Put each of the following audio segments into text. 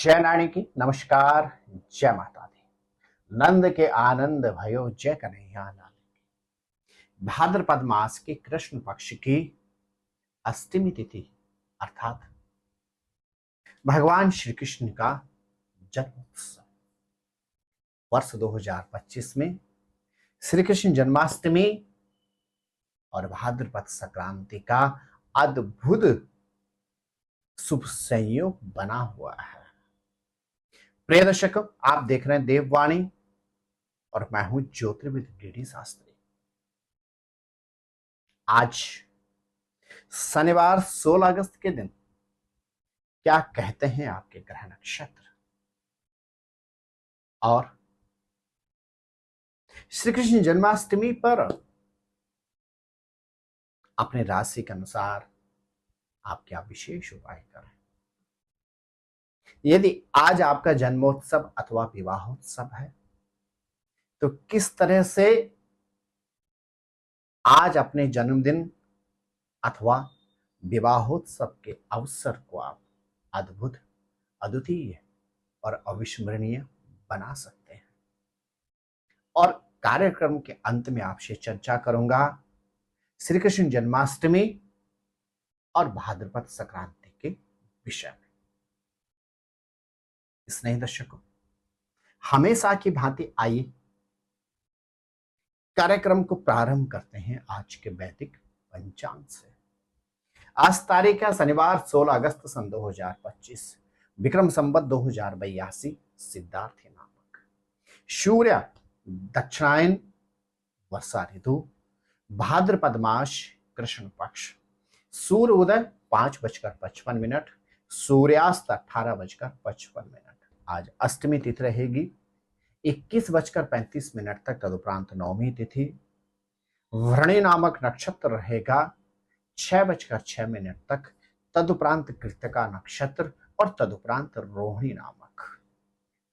जय नारायण की नमस्कार। जय माता दी। नंद के आनंद भयो जय कन्हैया लाल की। भाद्रपद मास के कृष्ण पक्ष की अष्टमी तिथि अर्थात भगवान श्री कृष्ण का जन्मोत्सव वर्ष 2025 में श्री कृष्ण जन्माष्टमी और भाद्रपद संक्रांति का अद्भुत शुभ संयोग बना हुआ है। प्रिय दर्शकों, आप देख रहे हैं देववाणी और मैं हूं ज्योतिर्विद डीडी शास्त्री। आज शनिवार 16 अगस्त के दिन क्या कहते हैं आपके ग्रह नक्षत्र और श्री कृष्ण जन्माष्टमी पर अपने राशि के अनुसार आप क्या विशेष उपाय करें। यदि आज आपका जन्मोत्सव अथवा विवाहोत्सव है तो किस तरह से आज अपने जन्मदिन अथवा विवाहोत्सव के अवसर को आप अद्भुत, अद्वितीय और अविस्मरणीय बना सकते हैं। और कार्यक्रम के अंत में आपसे चर्चा करूंगा श्री कृष्ण जन्माष्टमी और भाद्रपद संक्रांति के विषय में। स्नेही दर्शकों, हमेशा की भांति आइए कार्यक्रम को प्रारंभ करते हैं आज के वैदिक पंचांग से। आज तारीख है शनिवार 16 अगस्त सन 2025, विक्रम संवत 2082 सिद्धार्थी नामक। सूर्य दक्षिणायन वर्षा ऋतु, भाद्रपद मास कृष्ण पक्ष, सूर्य उदय 5:55, सूर्यास्त 18:55। आज अष्टमी तिथि रहेगी 21:35 तक, तदुपरांत नवमी तिथि। वृणी नामक नक्षत्र रहेगा 6:06 तक, तदुपरांत कृतिका नक्षत्र और तदुपरांत रोहिणी नामक।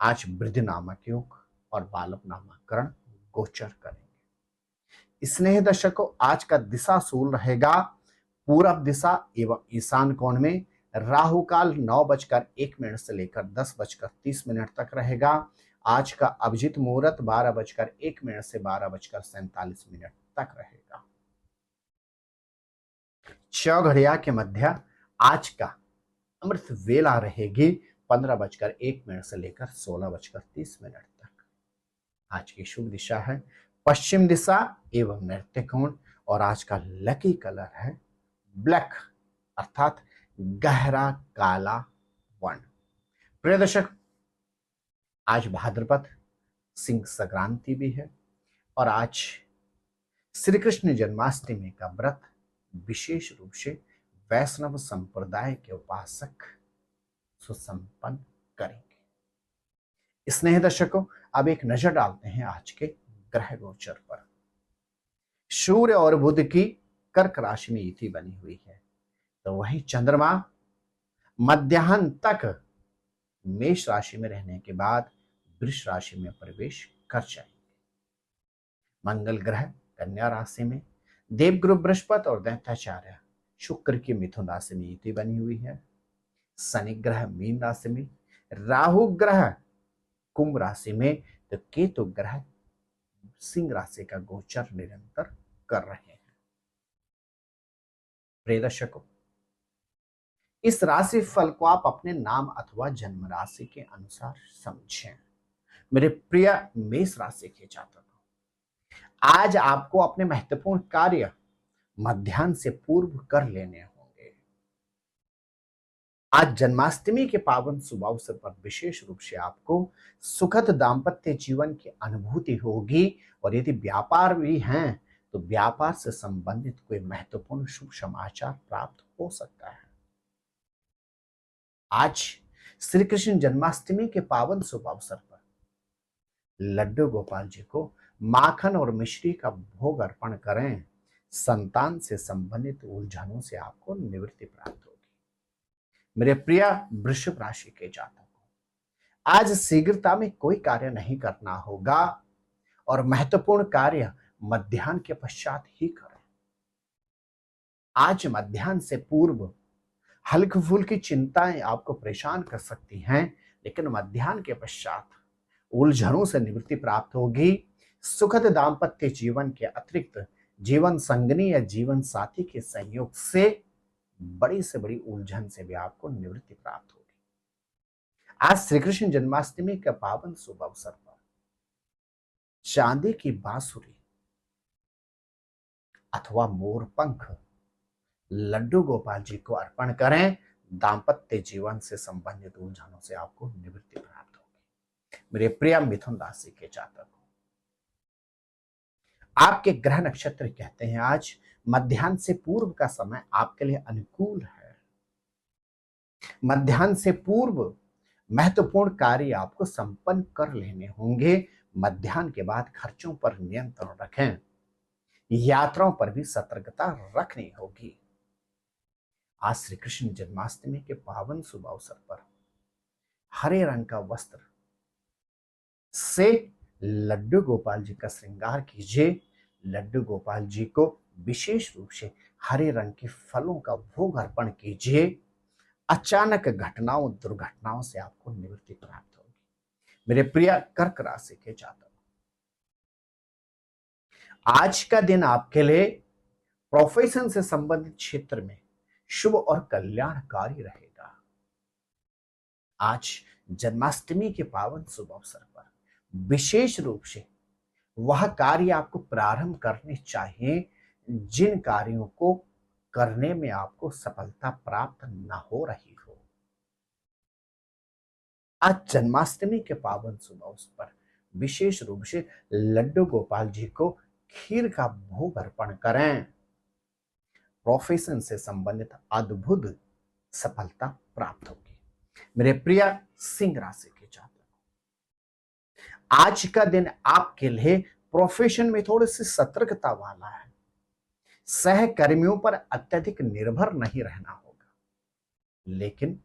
आज वृद्धि नामक योग और बालव नामक करण गोचर करेंगे। स्नेह दर्शकों, आज का दिशा शूल रहेगा पूरब दिशा एवं ईशान कोण में। राहु काल 9:01 से लेकर 10:30 तक रहेगा। आज का अभिजीत मुहूर्त 12:01 से 12:47 तक रहेगा। चौघड़िया के मध्य आज का अमृत वेला रहेगी 15:01 से लेकर 16:30 तक। आज की शुभ दिशा है पश्चिम दिशा एवं नैऋत्य कोण और आज का लकी कलर है ब्लैक अर्थात गहरा काला वर्ण। प्रिय दर्शक, आज भाद्रपद सिंह संक्रांति भी है और आज श्री कृष्ण जन्माष्टमी का व्रत विशेष रूप से वैष्णव संप्रदाय के उपासक सुसंपन्न करेंगे। स्नेह दर्शकों, अब एक नजर डालते हैं आज के ग्रह गोचर पर। सूर्य और बुध की कर्क राशि में युति बनी हुई है, तो वहीं चंद्रमा मध्याह्न तक मेष राशि में रहने के बाद वृष राशि में प्रवेश कर जाएंगे। मंगल ग्रह कन्या राशि में, देवगुरु बृहस्पति और दैत्याचार्य शुक्र की मिथुन राशि में युति बनी हुई है। शनि ग्रह मीन राशि में, राहु ग्रह कुंभ राशि में, तो केतु ग्रह सिंह राशि का गोचर निरंतर कर रहे हैं। प्रिय दर्शकों, इस राशि फल को आप अपने नाम अथवा जन्म राशि के अनुसार समझें। मेरे प्रिय मेष राशि के जातकों, आज आपको अपने महत्वपूर्ण कार्य मध्याह्न से पूर्व कर लेने होंगे। आज जन्माष्टमी के पावन शुभ अवसर पर विशेष रूप से आपको सुखद दाम्पत्य जीवन की अनुभूति होगी और यदि व्यापार भी हैं तो व्यापार से संबंधित कोई महत्वपूर्ण शुभ समाचार प्राप्त हो सकता है। आज श्री कृष्ण जन्माष्टमी के पावन शुभ अवसर पर लड्डू गोपाल जी को माखन और मिश्री का भोग अर्पण करें। संतान से संबंधित उलझनों से आपको निवृत्ति प्राप्त होगी। मेरे प्रिय वृषभ राशि के जातकों, आज शीघ्रता में कोई कार्य नहीं करना होगा और महत्वपूर्ण कार्य मध्याह्न के पश्चात ही करें। आज मध्याह्न से पूर्व हल्की फुल्की चिंताएं आपको परेशान कर सकती हैं, लेकिन मध्याह्न के पश्चात उलझनों से निवृत्ति प्राप्त होगी। सुखद दाम्पत्य जीवन के अतिरिक्त जीवन संगनी या जीवन साथी के सहयोग से बड़ी से बड़ी उलझन से भी आपको निवृत्ति प्राप्त होगी। आज श्री कृष्ण जन्माष्टमी के पावन शुभ अवसर पर चांदी की बांसुरी अथवा मोरपंख लड्डू गोपाल जी को अर्पण करें। दाम्पत्य जीवन से संबंधित उलझनों से आपको निवृत्ति प्राप्त होगी। मेरे प्रिय मिथुन राशि के जातक, आपके ग्रह नक्षत्र कहते हैं आज मध्याह्न से पूर्व का समय आपके लिए अनुकूल है। मध्याह्न से पूर्व महत्वपूर्ण कार्य आपको संपन्न कर लेने होंगे। मध्याह्न के बाद खर्चों पर नियंत्रण रखें। यात्राओं पर भी सतर्कता रखनी होगी। आज श्री कृष्ण जन्माष्टमी के पावन शुभ अवसर पर हरे रंग का वस्त्र से लड्डू गोपाल जी का श्रृंगार कीजिए। लड्डू गोपाल जी को विशेष रूप से हरे रंग के फलों का भोग अर्पण कीजिए। अचानक घटनाओं दुर्घटनाओं से आपको निवृत्ति प्राप्त होगी। मेरे प्रिय कर्क राशि के जातक, आज का दिन आपके लिए प्रोफेशन से संबंधित क्षेत्र में शुभ और कल्याणकारी रहेगा। आज जन्माष्टमी के पावन शुभ अवसर पर विशेष रूप से वह कार्य आपको प्रारंभ करने चाहिए जिन कार्यों को करने में आपको सफलता प्राप्त न हो रही हो। आज जन्माष्टमी के पावन शुभ अवसर पर विशेष रूप से लड्डू गोपाल जी को खीर का भोग अर्पण करें। प्रोफेशन से संबंधित अद्भुत सफलता प्राप्त होगी। मेरे प्रिय सिंह राशि के जातक, आज का दिन आपके लिए प्रोफेशन में थोड़ी सी सतर्कता वाला है। सहकर्मियों पर अत्यधिक निर्भर नहीं रहना होगा, लेकिन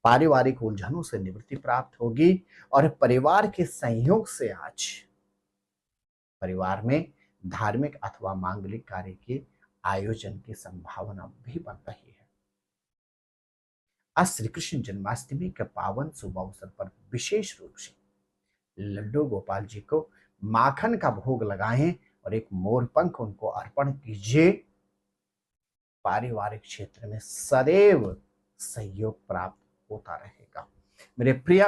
पारिवारिक उलझनों से निवृत्ति प्राप्त होगी और परिवार के सहयोग से आज परिवार में धार्मिक अथवा मांगलिक कार्य के आयोजन की संभावना भी बन रही है। आज श्री कृष्ण जन्माष्टमी के पावन शुभ अवसर पर विशेष रूप से लड्डू गोपाल जी को माखन का भोग लगाएं और एक मोरपंख उनको अर्पण कीजिए। पारिवारिक क्षेत्र में सदैव सहयोग प्राप्त होता रहेगा। मेरे प्रिय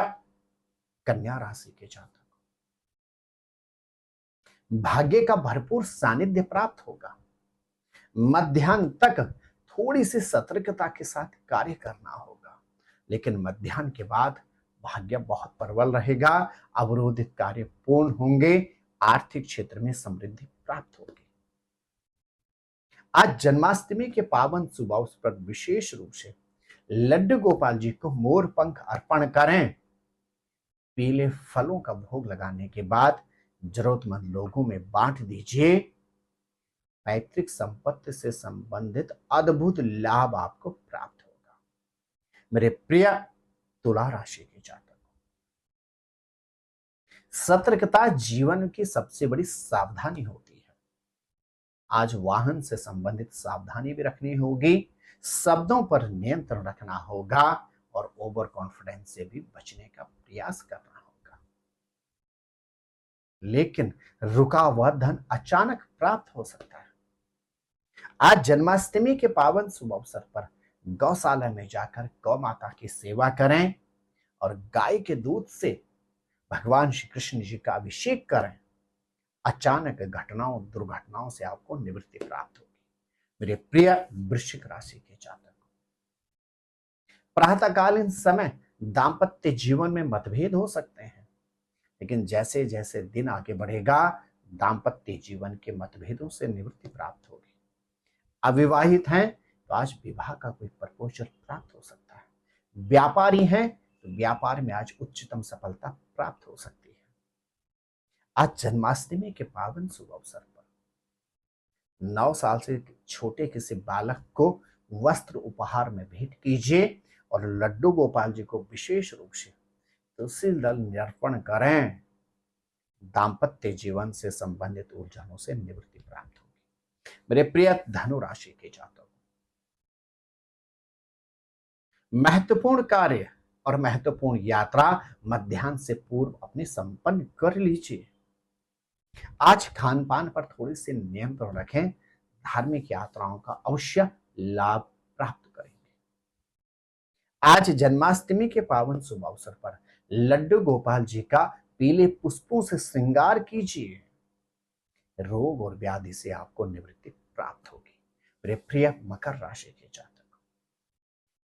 कन्या राशि के जातक, भाग्य का भरपूर सानिध्य प्राप्त होगा। मध्याह्न तक थोड़ी सी सतर्कता के साथ कार्य करना होगा, लेकिन मध्याह्न के बाद भाग्य बहुत प्रबल रहेगा। अवरोधित कार्य पूर्ण होंगे। आर्थिक क्षेत्र में समृद्धि प्राप्त होगी। आज जन्माष्टमी के पावन शुभ अवसर पर विशेष रूप से लड्डू गोपाल जी को मोर पंख अर्पण करें। पीले फलों का भोग लगाने के बाद जरूरतमंद लोगों में बांट दीजिए। पैतृक संपत्ति से संबंधित अद्भुत लाभ आपको प्राप्त होगा। मेरे प्रिय तुला राशि के जातक, सतर्कता जीवन की सबसे बड़ी सावधानी होती है। आज वाहन से संबंधित सावधानी भी रखनी होगी। शब्दों पर नियंत्रण रखना होगा और ओवर कॉन्फिडेंस से भी बचने का प्रयास करना होगा। लेकिन रुका हुआ धन अचानक प्राप्त हो सकता है। आज जन्माष्टमी के पावन शुभ अवसर पर गौशाला में जाकर गौ माता की सेवा करें और गाय के दूध से भगवान श्री कृष्ण जी का अभिषेक करें। अचानक घटनाओं दुर्घटनाओं से आपको निवृत्ति प्राप्त होगी। मेरे प्रिय वृश्चिक राशि के जातक, प्रातःकालीन समय दाम्पत्य जीवन में मतभेद हो सकते हैं, लेकिन जैसे जैसे दिन आगे बढ़ेगा दाम्पत्य जीवन के मतभेदों से निवृत्ति प्राप्त होगी। अविवाहित हैं तो आज विवाह का कोई प्रपोजल प्राप्त हो सकता है। व्यापारी हैं तो व्यापार में आज उच्चतम सफलता प्राप्त हो सकती है। आज जन्माष्टमी के पावन शुभ अवसर पर 9 साल से छोटे किसी बालक को वस्त्र उपहार में भेंट कीजिए और लड्डू गोपाल जी को विशेष रूप से तुलसी दल अर्पण करें। दाम्पत्य जीवन से संबंधित उलझनों से निवृत्ति प्राप्त होगी। मेरे प्रिय धनु राशि के जातक, महत्वपूर्ण कार्य और महत्वपूर्ण यात्रा मध्याह्न से पूर्व अपनी संपन्न कर लीजिए। आज खान पान पर थोड़ी सी नियंत्रण रखें, धार्मिक यात्राओं का अवश्य लाभ प्राप्त करेंगे। आज जन्माष्टमी के पावन शुभ अवसर पर लड्डू गोपाल जी का पीले पुष्पों से श्रृंगार कीजिए। रोग और व्याधि से आपको निवृत्ति प्राप्त होगी। मेरे प्रिय मकर राशि के जातक,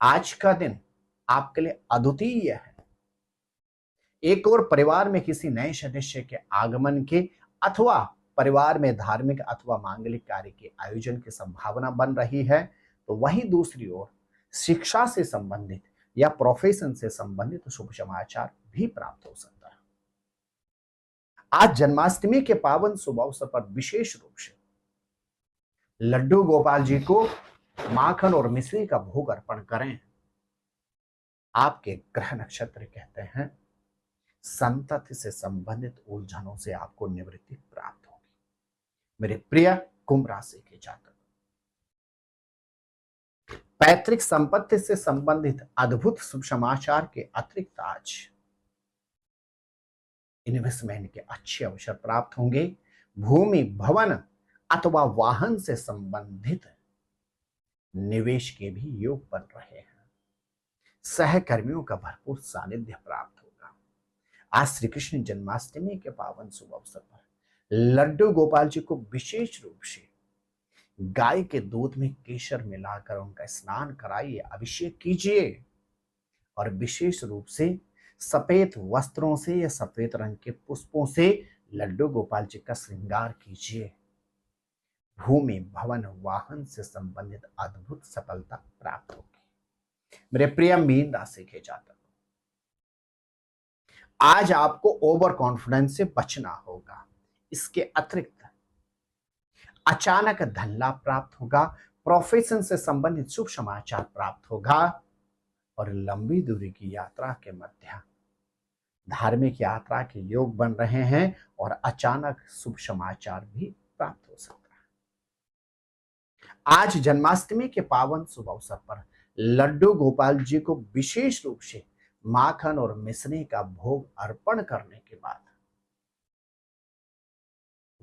आज का दिन आपके लिए अद्वितीय है। एक और परिवार में किसी नए सदस्य के आगमन के अथवा परिवार में धार्मिक अथवा मांगलिक कार्य के आयोजन की संभावना बन रही है, तो वहीं दूसरी ओर शिक्षा से संबंधित या प्रोफेशन से संबंधित शुभ समाचार भी प्राप्त हो सकता है। आज जन्माष्टमी के पावन शुभ अवसर पर विशेष रूप से लड्डू गोपाल जी को माखन और मिश्री का भोग अर्पण करें। आपके ग्रह नक्षत्र कहते हैं संतति से संबंधित उलझनों से आपको निवृत्ति प्राप्त होगी। मेरे प्रिय कुंभ राशि के जातक, पैतृक संपत्ति से संबंधित अद्भुत शुभ समाचार के अतिरिक्त आज इन्वेस्टमेंट के अच्छे अवसर प्राप्त होंगे। भूमि, भवन अथवा वाहन से संबंधित निवेश के भी योग बन रहे हैं। सहकर्मियों का भरपूर सानिध्य प्राप्त होगा। आज श्री कृष्ण जन्माष्टमी के पावन शुभ अवसर पर लड्डू गोपाल जी को विशेष रूप से गाय के दूध में केसर मिलाकर उनका स्नान कराइए, अभिषेक कीजिए और विशेष रूप से सफेद वस्त्रों से या सफेद रंग के पुष्पों से लड्डू गोपाल जी का श्रृंगार कीजिए। भूमि, भवन, वाहन से संबंधित अद्भुत सफलता प्राप्त होगी। मेरे प्रिय मीन राशि के जातक, आज आपको ओवर कॉन्फिडेंस से बचना होगा। इसके अतिरिक्त अचानक धन लाभ प्राप्त होगा। प्रोफेशन से संबंधित शुभ समाचार प्राप्त होगा और लंबी दूरी की यात्रा के मध्य धार्मिक यात्रा के योग बन रहे हैं और अचानक शुभ समाचार भी प्राप्त हो सकता है। आज जन्माष्टमी के पावन शुभ अवसर पर लड्डू गोपाल जी को विशेष रूप से माखन और मिश्री का भोग अर्पण करने के बाद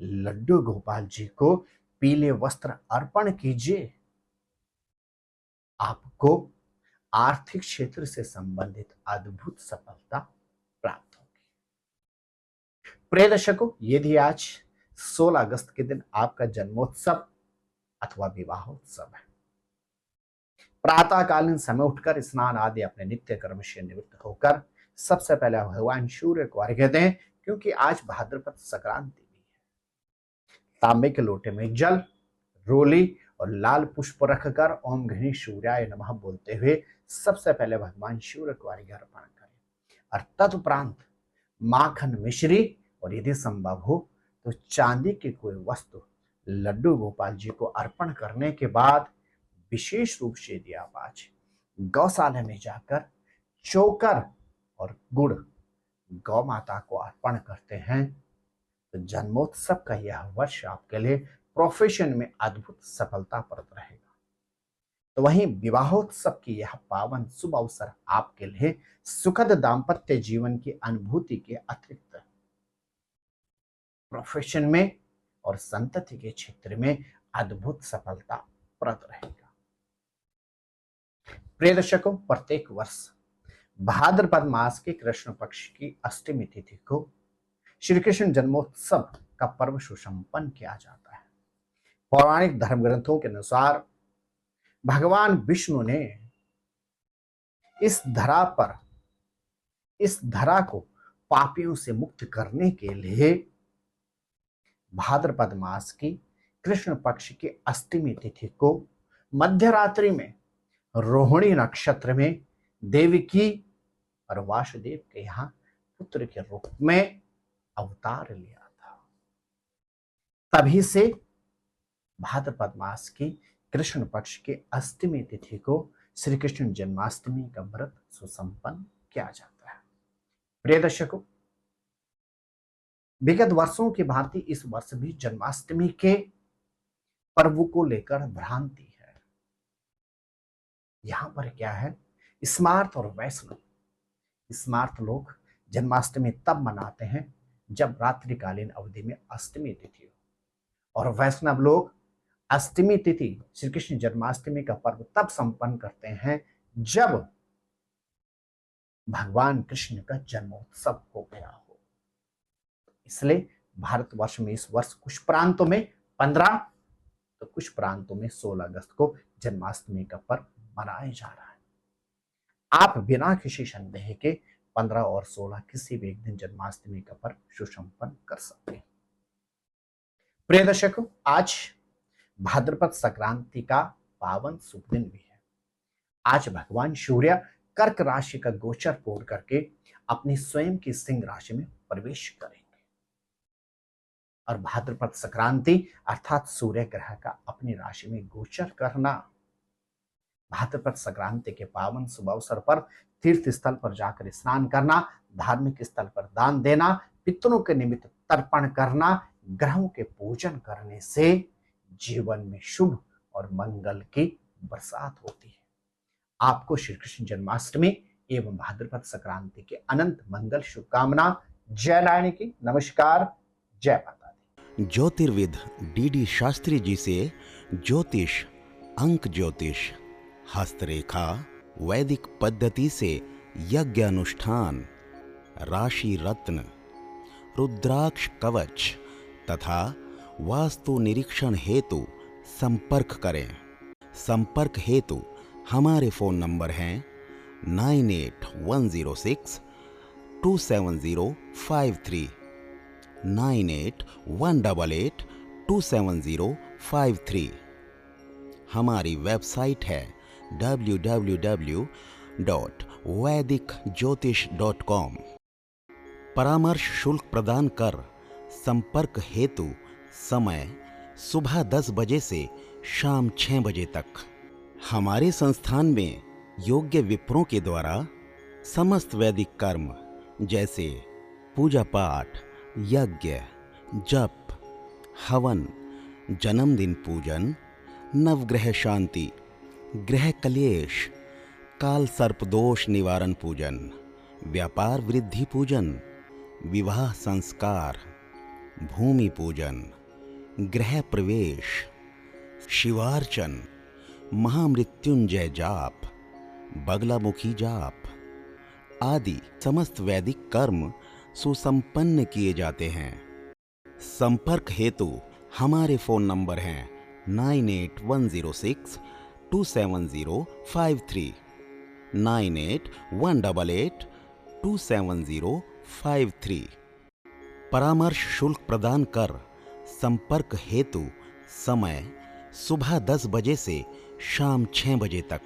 लड्डू गोपाल जी को पीले वस्त्र अर्पण कीजिए। आपको आर्थिक क्षेत्र से संबंधित अद्भुत सफलता प्राप्त होगी। प्रिय दर्शकों, यदि आज 16 अगस्त के दिन आपका जन्मोत्सव अथवा विवाहोत्सव है, प्रातःकालीन समय उठकर स्नान आदि अपने नित्य कर्म से निवृत्त होकर सबसे पहले भगवान सूर्य को अर्घ्य दें, क्योंकि आज भाद्रपद संक्रांति भी है। तांबे के लोटे में जल, रोली और लाल पुष्प रखकर ओम घृणी सूर्याय नमः बोलते हुए सबसे पहले भगवान सूर्य को अर्घ्य अर्पण करें और तदुपरांत माखन, मिश्री और यदि संभव हो तो चांदी की कोई वस्तु लड्डू गोपाल जी को अर्पण करने के बाद विशेष रूप से यदि आप आज गौशाला में जाकर चोकर और गुड़ गौ माता को अर्पण करते हैं तो जन्मोत्सव का यह वर्ष आपके लिए प्रोफेशन में अद्भुत सफलताप्रद रहेगा। तो वहीं विवाहोत्सव की यह पावन शुभ अवसर आपके लिए सुखद दाम्पत्य जीवन की अनुभूति के अतिरिक्त प्रोफेशन में और संतति के क्षेत्र में अद्भुत सफलता प्रद रहेगा। प्रिय दर्शकों, प्रत्येक वर्ष भाद्रपद मास के कृष्ण पक्ष की अष्टमी तिथि को श्री कृष्ण जन्मोत्सव का पर्व सुसंपन्न किया जाता है। पौराणिक धर्म ग्रंथों के अनुसार भगवान विष्णु ने इस धरा को पापियों से मुक्त करने के लिए भाद्रपद मास की कृष्ण पक्ष की अष्टमी तिथि को मध्यरात्रि में रोहिणी नक्षत्र में देवकी और वासुदेव के यहाँ पुत्र के रूप में अवतार लिया था। तभी से भाद्रपद मास की कृष्ण पक्ष के अष्टमी तिथि को श्री कृष्ण जन्माष्टमी का व्रत सुसंपन्न किया जाता है। प्रिय दर्शकों, विगत वर्षों की भांति इस वर्ष भी जन्माष्टमी के पर्व को लेकर भ्रांति है। यहां पर क्या है, स्मार्त और वैष्णव स्मार्त लोग जन्माष्टमी तब मनाते हैं जब रात्रिकालीन अवधि में अष्टमी तिथि हो, और वैष्णव लोग अष्टमी तिथि श्री कृष्ण जन्माष्टमी का पर्व तब संपन्न करते हैं जब भगवान कृष्ण का जन्मोत्सव हो गया हो। इसलिए भारतवर्ष में इस वर्ष कुछ प्रांतों में 15 तो कुछ प्रांतों में 16 अगस्त को जन्माष्टमी का पर्व मनाया जा रहा है। आप बिना किसी संदेह के 15 और 16 किसी भी एक दिन जन्माष्टमी का पर्व सुसंपन्न कर सकते हैं। प्रिय दर्शकों, आज भाद्रपद संक्रांति का पावन शुभ दिन भी है। आज भगवान सूर्य कर्क राशि का गोचर पूर्ण करके अपनी स्वयं की सिंह राशि में प्रवेश करेंगे, और भाद्रपद संक्रांति अर्थात सूर्य ग्रह का अपनी राशि में गोचर करना, भाद्रपद संक्रांति के पावन शुभ अवसर पर तीर्थ स्थल पर जाकर स्नान करना, धार्मिक स्थल पर दान देना, पितरों के निमित्त तर्पण करना, ग्रहों के पूजन करने से जीवन में शुभ और मंगल की बरसात होती है। आपको श्री कृष्ण जन्माष्टमी एवं भाद्रपद संक्रांति के अनंत मंगल शुभकामना। जय नारायण की। नमस्कार। जय माता दी। ज्योतिर्विद डीडी शास्त्री जी से ज्योतिष, अंक ज्योतिष, हस्तरेखा, वैदिक पद्धति से यज्ञ अनुष्ठान, राशि रत्न, रुद्राक्ष कवच तथा वास्तु निरीक्षण हेतु संपर्क करें। संपर्क हेतु हमारे फोन नंबर हैं 98-106-270-53, 98-188-270-53। हमारी वेबसाइट है www.vedicjyotish.com। परामर्श शुल्क प्रदान कर संपर्क हेतु समय सुबह 10 बजे से शाम 6 बजे तक। हमारे संस्थान में योग्य विप्रों के द्वारा समस्त वैदिक कर्म जैसे पूजा पाठ, यज्ञ, जप, हवन, जन्मदिन पूजन, नवग्रह शांति, ग्रह कलेश, काल सर्प दोष निवारण पूजन, व्यापार वृद्धि पूजन, विवाह संस्कार, भूमि पूजन, गृह प्रवेश, शिवार्चन, महामृत्युंजय जाप, बगलामुखी जाप आदि समस्त वैदिक कर्म सुसंपन्न किए जाते हैं। संपर्क हेतु हमारे फोन नंबर हैं 98-106-270-53, 98-188-270-53। परामर्श शुल्क प्रदान कर संपर्क हेतु समय सुबह 10 बजे से शाम 6 बजे तक।